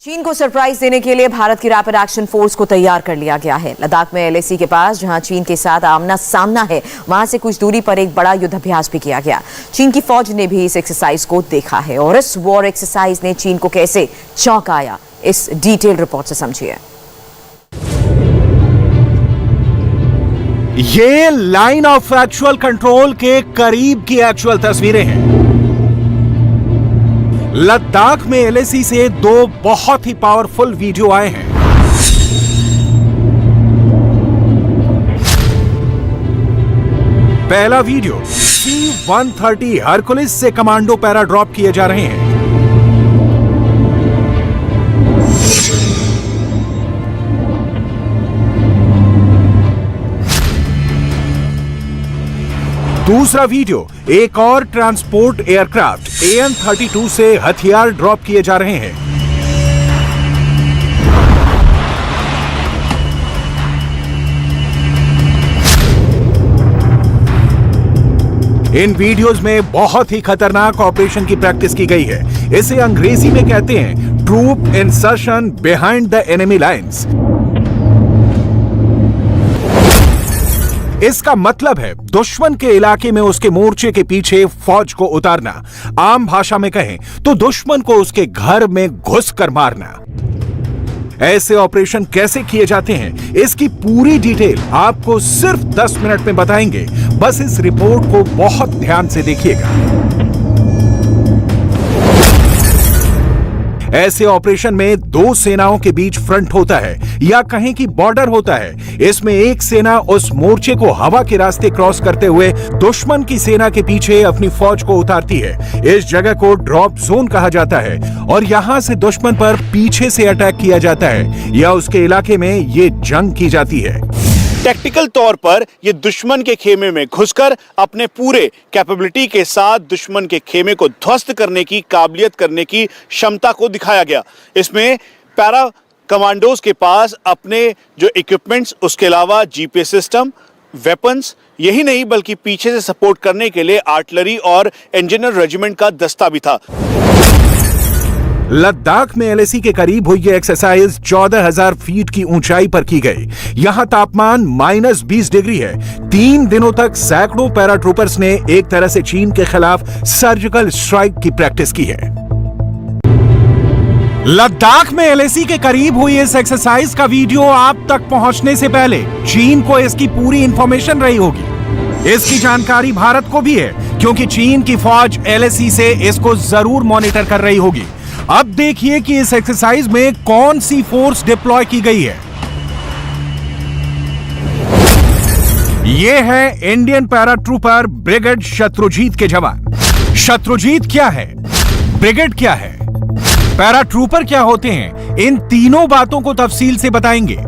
चीन को सरप्राइज देने के लिए भारत की रैपिड एक्शन फोर्स को तैयार कर लिया गया है। लद्दाख में एलएसी के पास जहां चीन के साथ आमना सामना है, वहां से कुछ दूरी पर एक बड़ा युद्धाभ्यास भी किया गया। चीन की फौज ने भी इस एक्सरसाइज को देखा है और इस वॉर एक्सरसाइज ने चीन को कैसे चौंकाया, इस डिटेल रिपोर्ट से समझिए। ये लाइन ऑफ एक्चुअल कंट्रोल के करीब की एक्चुअल तस्वीरें हैं। लद्दाख में एलएसी से दो बहुत ही पावरफुल वीडियो आए हैं। पहला वीडियो C-130 हरकुलिस से कमांडो पैरा ड्रॉप किए जा रहे हैं। दूसरा वीडियो एक और ट्रांसपोर्ट एयरक्राफ्ट AN-32 से हथियार ड्रॉप किए जा रहे हैं। इन वीडियोस में बहुत ही खतरनाक ऑपरेशन की प्रैक्टिस की गई है। इसे अंग्रेजी में कहते हैं troop insertion behind the enemy lines. इसका मतलब है दुश्मन के इलाके में उसके मोर्चे के पीछे फौज को उतारना। आम भाषा में कहें तो दुश्मन को उसके घर में घुसकर मारना। ऐसे ऑपरेशन कैसे किए जाते हैं, इसकी पूरी डिटेल आपको सिर्फ 10 मिनट में बताएंगे। बस इस रिपोर्ट को बहुत ध्यान से देखिएगा। ऐसे ऑपरेशन में दो सेनाओं के बीच फ्रंट होता है या कहें कि बॉर्डर होता है। इसमें एक सेना उस मोर्चे को हवा के रास्ते क्रॉस करते हुए दुश्मन की सेना के पीछे अपनी फौज को उतारती है। इस जगह को ड्रॉप जोन कहा जाता है और यहां से दुश्मन पर पीछे से अटैक किया जाता है या उसके इलाके में ये जंग की जाती है। टैक्टिकल तौर पर यह दुश्मन के खेमे में घुसकर अपने पूरे कैपेबिलिटी के साथ दुश्मन के खेमे को ध्वस्त करने की काबिलियत करने की क्षमता को दिखाया गया। इसमें पैरा कमांडोज के पास अपने जो इक्विपमेंट्स, उसके अलावा जीपीएस सिस्टम, वेपन्स, यही नहीं बल्कि पीछे से सपोर्ट करने के लिए आर्टिलरी और इंजीनियर रेजिमेंट का दस्ता भी था। लद्दाख में एलएसी के करीब हुई यह एक्सरसाइज 14,000 फीट की ऊंचाई पर की गई। यहां तापमान -20 डिग्री है। 3 दिनों तक सैकड़ों पैराट्रूपर्स ने एक तरह से चीन के खिलाफ सर्जिकल स्ट्राइक की प्रैक्टिस की है। लद्दाख में एलएसी के करीब हुई इस एक्सरसाइज का वीडियो आप तक पहुंचने से पहले चीन को इसकी पूरी इंफॉर्मेशन रही होगी। इसकी जानकारी भारत को भी है क्योंकि चीन की फौज एलएसी से इसको जरूर मॉनिटर कर रही होगी। अब देखिए कि इस एक्सरसाइज में कौन सी फोर्स डिप्लॉय की गई है। यह है इंडियन पैराट्रूपर ब्रिगेड शत्रुजीत के जवान। शत्रुजीत क्या है, ब्रिगेड क्या है, पैराट्रूपर क्या होते हैं, इन तीनों बातों को तफसील से बताएंगे।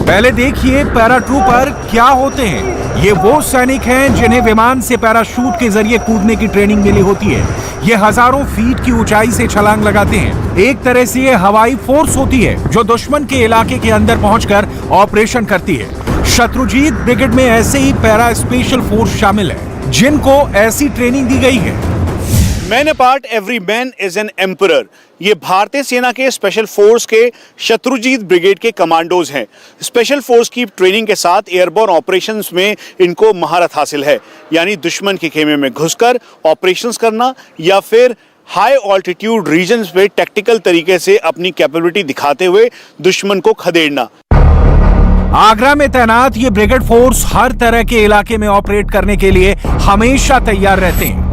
पहले देखिए पैराट्रूपर क्या होते हैं। ये वो सैनिक हैं जिन्हें विमान से पैराशूट के जरिए कूदने की ट्रेनिंग मिली होती है। ये हजारों फीट की ऊंचाई से छलांग लगाते हैं। एक तरह से ये हवाई फोर्स होती है जो दुश्मन के इलाके के अंदर पहुंचकर ऑपरेशन करती है। शत्रुजीत ब्रिगेड में ऐसे ही पैरा स्पेशल फोर्स शामिल है जिनको ऐसी ट्रेनिंग दी गई है। Man apart every man is an emperor. ये भारतीय सेना के स्पेशल फोर्स के शत्रुजीत ब्रिगेड के कमांडोज हैं। स्पेशल फोर्स की ट्रेनिंग के साथ एयरबोर्न ऑपरेशंस में इनको महारत हासिल है, यानी दुश्मन के खेमे में घुसकर ऑपरेशंस करना या फिर हाई ऑल्टीट्यूड रीजन्स पे टैक्टिकल तरीके से अपनी कैपेबिलिटी दिखाते हुए दुश्मन को खदेड़ना। आगरा में तैनात ये ब्रिगेड फोर्स हर तरह के इलाके में ऑपरेट करने के लिए हमेशा तैयार रहते हैं।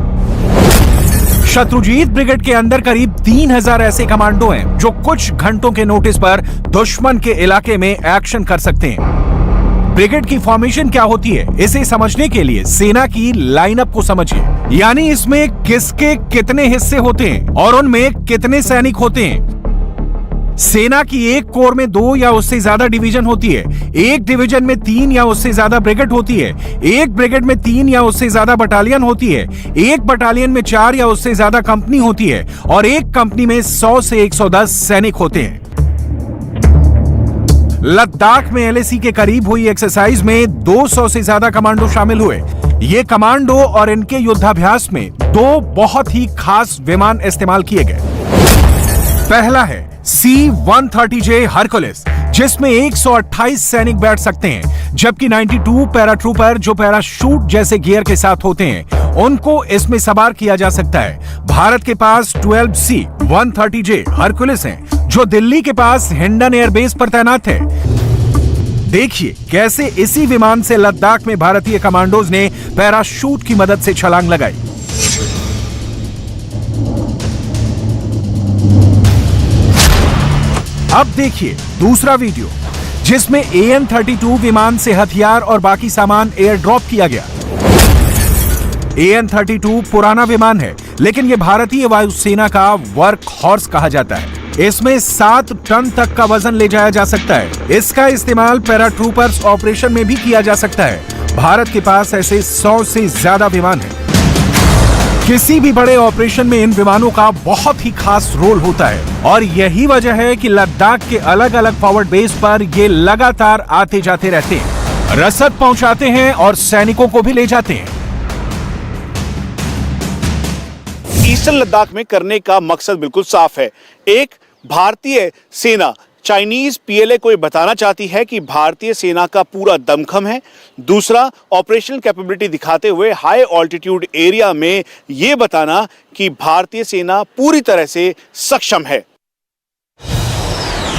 शत्रुजीत ब्रिगेड के अंदर करीब 3,000 ऐसे कमांडो हैं जो कुछ घंटों के नोटिस पर दुश्मन के इलाके में एक्शन कर सकते हैं। ब्रिगेड की फॉर्मेशन क्या होती है, इसे समझने के लिए सेना की लाइनअप को समझिए। यानी इसमें किसके कितने हिस्से होते हैं और उनमें कितने सैनिक होते हैं। सेना की एक कोर में 2 या उससे ज्यादा डिवीजन होती है। एक डिवीजन में 3 या उससे ज्यादा ब्रिगेड होती है। एक ब्रिगेड में 3 या उससे ज्यादा बटालियन होती है। एक बटालियन में 4 या उससे ज्यादा कंपनी होती है और एक कंपनी में 100 से 110 सैनिक होते हैं। लद्दाख में एलएसी के करीब हुई एक्सरसाइज में 200 से ज्यादा कमांडो शामिल हुए। ये कमांडो और इनके युद्धाभ्यास में दो बहुत ही खास विमान इस्तेमाल किए गए। पहला है C-130J हरकुलिस, जिसमें 128 सैनिक बैठ सकते हैं, जबकि 92 पैराट्रूपर जो पैराशूट जैसे गियर के साथ होते हैं उनको इसमें सवार किया जा सकता है। भारत के पास 12 C-130J हरकुलिस हैं, जो दिल्ली के पास हिंडन एयरबेस पर तैनात है। देखिए कैसे इसी विमान से लद्दाख में भारतीय कमांडोज ने पैराशूट की मदद से छलांग लगाई। अब देखिए दूसरा वीडियो, जिसमें AN-32 विमान से हथियार और बाकी सामान एयर ड्रॉप किया गया। AN-32 पुराना विमान है, लेकिन यह भारतीय वायुसेना का वर्क हॉर्स कहा जाता है। इसमें 7 टन तक का वजन ले जाया जा सकता है। इसका इस्तेमाल पैराट्रूपर्स ऑपरेशन में भी किया जा सकता है। भारत के पास ऐसे 100 से ज्यादा विमान हैं। किसी भी बड़े ऑपरेशन में इन विमानों का बहुत ही खास रोल होता है और यही वजह है कि लद्दाख के अलग अलग फॉरवर्ड बेस पर ये लगातार आते जाते रहते हैं, रसद पहुंचाते हैं और सैनिकों को भी ले जाते हैं। ईस्टर्न लद्दाख में करने का मकसद बिल्कुल साफ है। एक, भारतीय सेना चाइनीज PLA को ये बताना चाहती है कि भारतीय सेना का पूरा दमखम है। दूसरा, ऑपरेशनल कैपेबिलिटी दिखाते हुए हाई ऑल्टीट्यूड एरिया में ये बताना कि भारतीय सेना पूरी तरह से सक्षम है।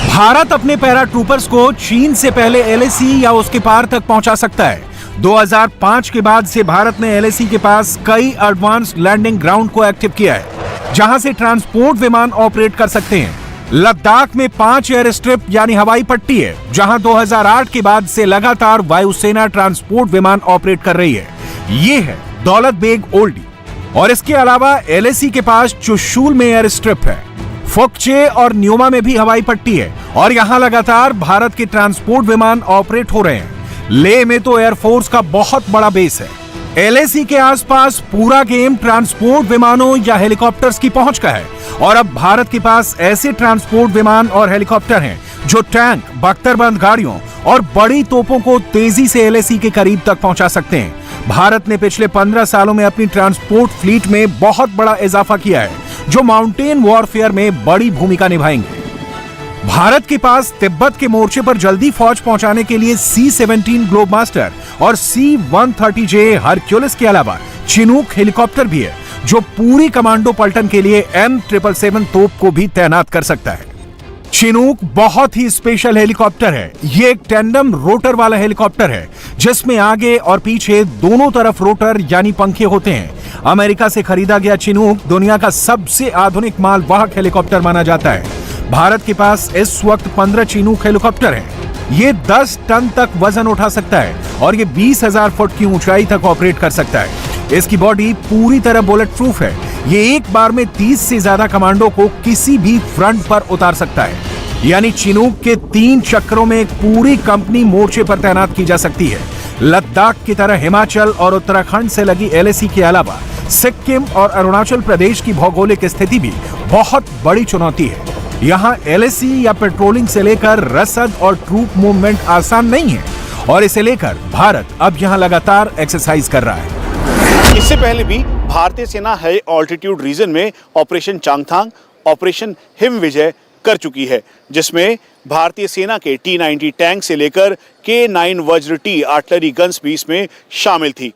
भारत अपने पैराट्रूपर्स को चीन से पहले LAC या उसके पार तक पहुंचा सकता है। 2005 के बाद से भारत ने LAC के पास कई एडवांस लैंडिंग ग्राउंड को एक्टिव किया है, जहां से ट्रांसपोर्ट विमान ऑपरेट कर सकते हैं। लद्दाख में 5 एयर स्ट्रिप यानी हवाई पट्टी है, जहां 2008 के बाद से लगातार वायुसेना ट्रांसपोर्ट विमान ऑपरेट कर रही है। ये है दौलत बेग ओल्डी, और इसके अलावा LAC के पास चुशूल में एयर स्ट्रिप है। फोकचे और न्यूमा में भी हवाई पट्टी है और यहां लगातार भारत के ट्रांसपोर्ट विमान ऑपरेट हो रहे हैं। लेह में तो एयरफोर्स का बहुत बड़ा बेस है। LAC के आसपास पूरा गेम ट्रांसपोर्ट विमानों या हेलीकॉप्टर्स की पहुंच का है और अब भारत के पास ऐसे ट्रांसपोर्ट विमान और हेलीकॉप्टर हैं जो टैंक, बख्तरबंद गाड़ियों और बड़ी तोपों को तेजी से LAC के करीब तक पहुंचा सकते हैं। भारत ने पिछले 15 सालों में अपनी ट्रांसपोर्ट फ्लीट में बहुत बड़ा इजाफा किया है, जो माउंटेन वॉरफेयर में बड़ी भूमिका निभाएंगे। भारत के पास तिब्बत के मोर्चे पर जल्दी फौज पहुंचाने के लिए C-17 ग्लोबमास्टर और C-130J हरक्यूलिस के अलावा चिनूक हेलीकॉप्टर भी है, जो पूरी कमांडो पलटन के लिए M777 तोप को भी तैनात कर सकता है। चिनूक बहुत ही स्पेशल हेलीकॉप्टर है। ये एक टेंडम रोटर वाला हेलीकॉप्टर है, जिसमें आगे और पीछे दोनों तरफ रोटर यानी पंखे होते हैं। अमेरिका से खरीदा गया चिनूक दुनिया का सबसे आधुनिक मालवाहक हेलीकॉप्टर माना जाता है। भारत के पास इस वक्त 15 चिनूक हेलीकॉप्टर हैं। ये 10 टन तक वजन उठा सकता है और ये 20,000 फुट की ऊंचाई तक ऑपरेट कर सकता है। इसकी बॉडी पूरी तरह बुलेट प्रूफ है। ये एक बार में 30 से ज्यादा कमांडो को किसी भी फ्रंट पर उतार सकता है। यानी चिनूक के 3 चक्रों में एक पूरी कंपनी मोर्चे पर तैनात की जा सकती है। लद्दाख की तरह हिमाचल और उत्तराखंड से लगी LAC के अलावा सिक्किम और अरुणाचल प्रदेश की भौगोलिक स्थिति भी बहुत बड़ी चुनौती है। यहाँ LAC या पेट्रोलिंग से लेकर रसद और ट्रूप मूवमेंट आसान नहीं है और इसे लेकर भारत अब यहाँ लगातार एक्सरसाइज कर रहा है। इससे पहले भी भारतीय सेना हाई ऑल्टीट्यूड रीजन में ऑपरेशन चांगथांग, ऑपरेशन हिम विजय कर चुकी है, जिसमें भारतीय सेना के T-90 टैंक से लेकर K9 वज्र T आर्टिलरी गन्स भी इसमें शामिल थी।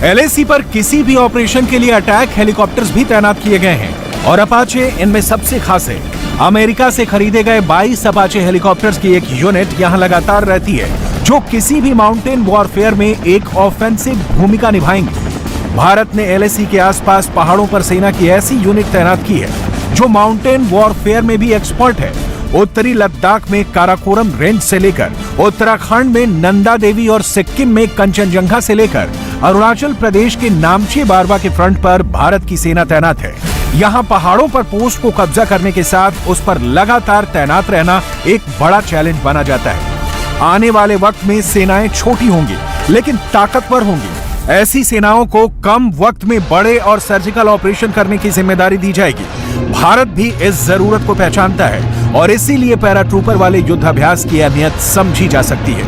LAC पर किसी भी ऑपरेशन के लिए अटैक हेलीकॉप्टर्स भी तैनात किए गए हैं और अपाचे इनमें सबसे खास है। अमेरिका से खरीदे गए 22 अपाचे हेलीकॉप्टर्स की एक यूनिट यहां लगातार रहती है, जो किसी भी माउंटेन वॉरफेयर में एक ऑफेंसिव भूमिका निभाएंगे। भारत ने LAC के आसपास पहाड़ों पर सेना की ऐसी यूनिट तैनात की है, जो माउंटेन वॉरफेयर में भी एक्सपर्ट है। उत्तरी लद्दाख में काराकोरम रेंज से लेकर उत्तराखंड में नंदा देवी और सिक्किम में कंचनजंगा से लेकर अरुणाचल प्रदेश के नामची बारवा के फ्रंट पर भारत की सेना तैनात है। यहाँ पहाड़ों पर पोस्ट को कब्जा करने के साथ उस पर लगातार तैनात रहना एक बड़ा चैलेंज बना जाता है। आने वाले वक्त में सेनाएं छोटी होंगी लेकिन ताकतवर होंगी। ऐसी सेनाओं को कम वक्त में बड़े और सर्जिकल ऑपरेशन करने की जिम्मेदारी दी जाएगी। भारत भी इस जरूरत को पहचानता है और इसीलिए पैराट्रूपर वाले युद्धाभ्यास की अहमियत समझी जा सकती है।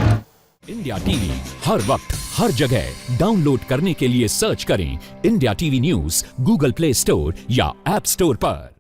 इंडिया टीवी हर वक्त हर जगह डाउनलोड करने के लिए सर्च करें India TV news Google play store या ऐप स्टोर पर।